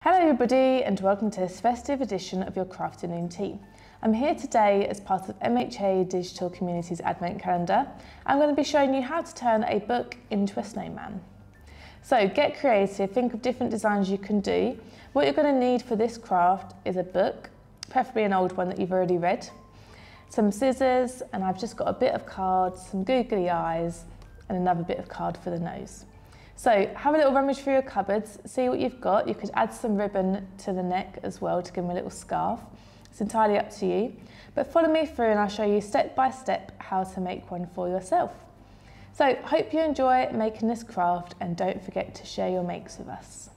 Hello everybody and welcome to this festive edition of your Crafternoon Tea. I'm here today as part of MHA Digital Community's Advent Calendar. I'm going to be showing you how to turn a book into a snowman. So get creative, think of different designs you can do. What you're going to need for this craft is a book, preferably an old one that you've already read, some scissors, and I've just got a bit of card, some googly eyes and another bit of card for the nose. So have a little rummage through your cupboards, see what you've got. You could add some ribbon to the neck as well to give them a little scarf. It's entirely up to you. But follow me through and I'll show you step by step how to make one for yourself. So hope you enjoy making this craft and don't forget to share your makes with us.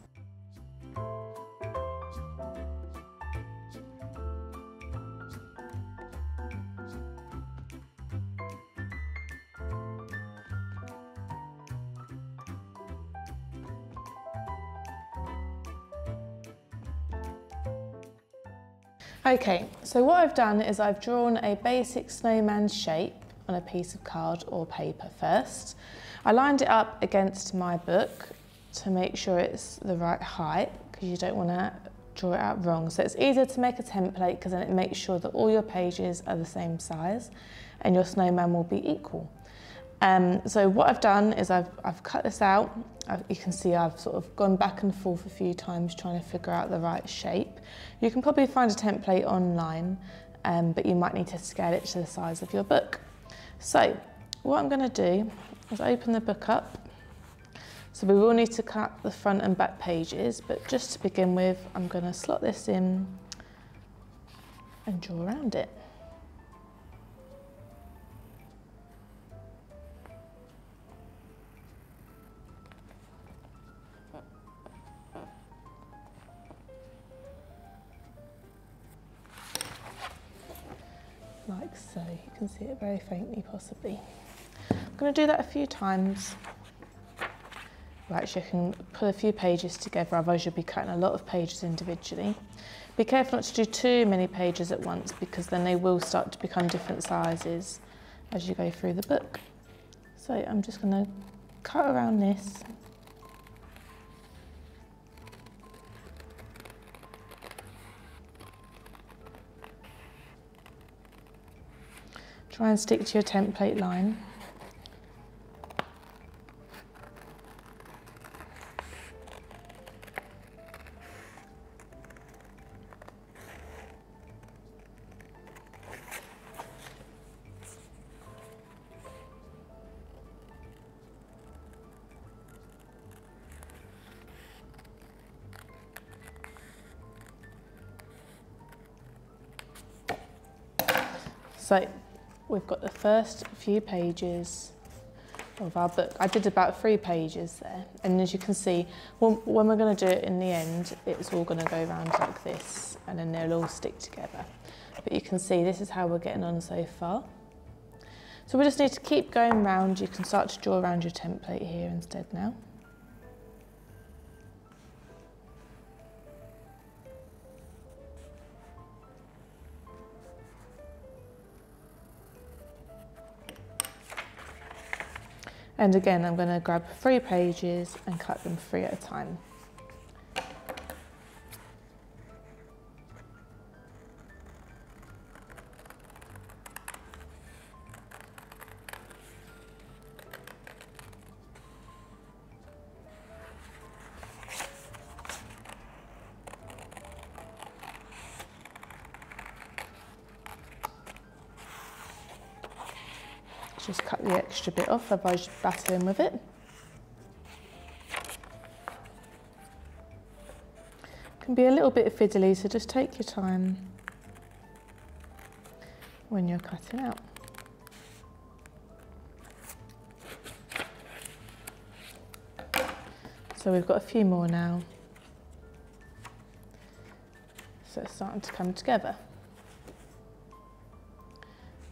Okay, so what I've done is I've drawn a basic snowman shape on a piece of card or paper first. I lined it up against my book to make sure it's the right height because you don't want to draw it out wrong. So it's easier to make a template because then it makes sure that all your pages are the same size and your snowman will be equal. So what I've done is I've cut this out. You can see I've sort of gone back and forth a few times trying to figure out the right shape. You can probably find a template online, but you might need to scale it to the size of your book. So what I'm going to do is open the book up. So we will need to cut the front and back pages, but just to begin with, I'm going to slot this in and draw around it. Like so, you can see it very faintly possibly. I'm going to do that a few times. Well, actually I can pull a few pages together, otherwise you'll be cutting a lot of pages individually. Be careful not to do too many pages at once because then they will start to become different sizes as you go through the book. So I'm just going to cut around this. Try and stick to your template line. So we've got the first few pages of our book. I did about 3 pages there, and as you can see, when we're going to do it in the end, it's all going to go around like this, and then they'll all stick together. But you can see this is how we're getting on so far. So we just need to keep going round. You can start to draw around your template here instead now. And again, I'm going to grab 3 pages and cut them 3 at a time. Just cut the extra bit off, otherwise you batter in with it. Can be a little bit fiddly, so just take your time when you're cutting out. So we've got a few more now. So it's starting to come together.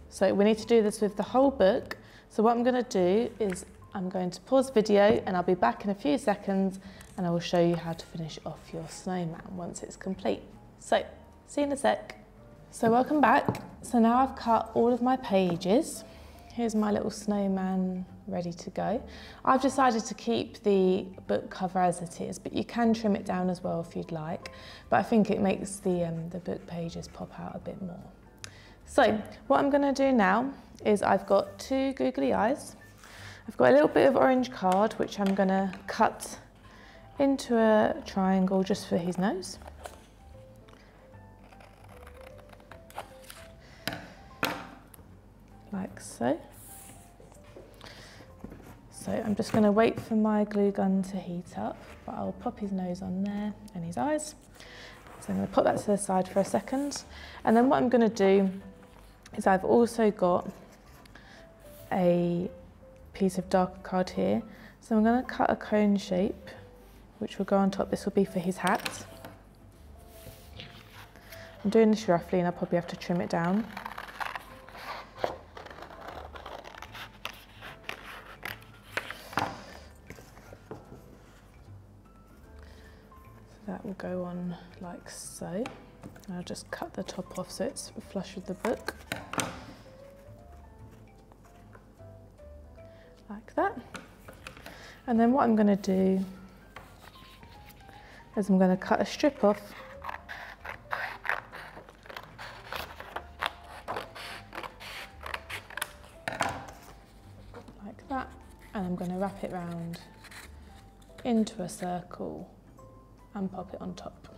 So we need to do this with the whole book. So what I'm going to do is I'm going to pause the video and I'll be back in a few seconds and I will show you how to finish off your snowman once it's complete. So, see you in a sec. So welcome back. So now I've cut all of my pages. Here's my little snowman ready to go. I've decided to keep the book cover as it is, but you can trim it down as well if you'd like. But I think it makes the book pages pop out a bit more. So what I'm going to do now is I've got 2 googly eyes. I've got a little bit of orange card which I'm going to cut into a triangle just for his nose. Like so. So I'm just going to wait for my glue gun to heat up, but I'll pop his nose on there and his eyes. So I'm going to put that to the side for a second. And then what I'm going to do is I've also got a piece of darker card here. So I'm going to cut a cone shape, which will go on top. This will be for his hat. I'm doing this roughly and I'll probably have to trim it down. That will go on like so. And I'll just cut the top off so it's flush with the book. Like that. And then what I'm going to do is I'm going to cut a strip off like that, and I'm going to wrap it round into a circle and pop it on top.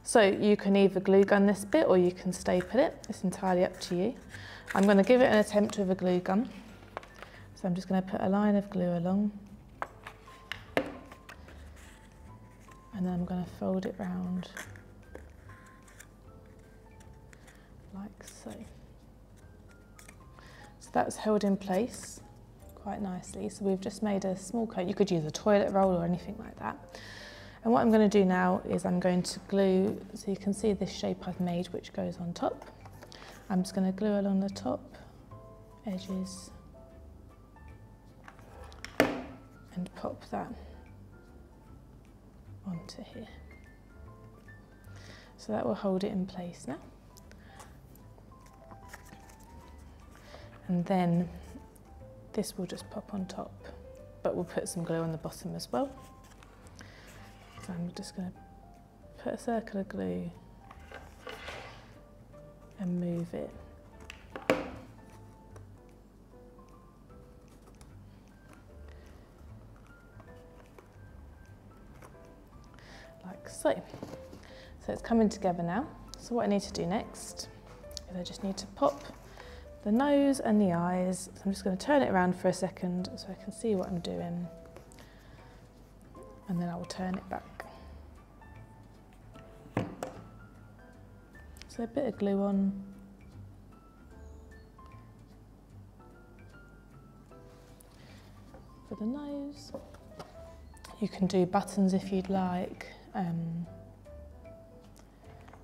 So you can either glue gun this bit or you can staple it. It's entirely up to you. I'm going to give it an attempt with a glue gun. So I'm just going to put a line of glue along. And then I'm going to fold it round like so. So that's held in place quite nicely. So we've just made a small coat. You could use a toilet roll or anything like that. And what I'm going to do now is I'm going to glue, so you can see this shape I've made which goes on top. I'm just going to glue along the top edges and pop that onto here. So that will hold it in place now. And then this will just pop on top, but we'll put some glue on the bottom as well. So I'm just going to put a circle of glue and move it like so. So it's coming together now. So what I need to do next is I just need to pop the nose and the eyes. So I'm just going to turn it around for a second so I can see what I'm doing. And then I will turn it back. So a bit of glue on. For the nose. You can do buttons if you'd like.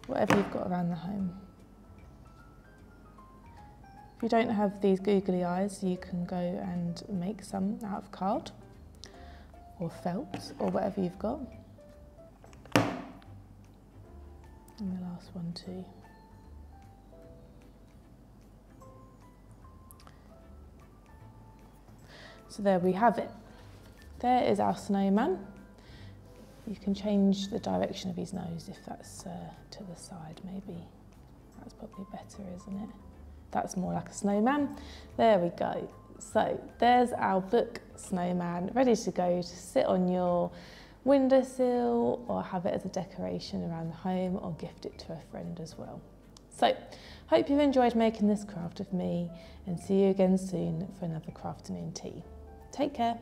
Whatever you've got around the home. If you don't have these googly eyes, you can go and make some out of card or felt or whatever you've got. And the last one too. So there we have it. There is our snowman. You can change the direction of his nose if that's to the side maybe. That's probably better, isn't it? That's more like a snowman. There we go. So there's our book snowman ready to go to sit on your windowsill or have it as a decoration around the home or gift it to a friend as well. So hope you've enjoyed making this craft with me and see you again soon for another Crafternoon tea. Take care.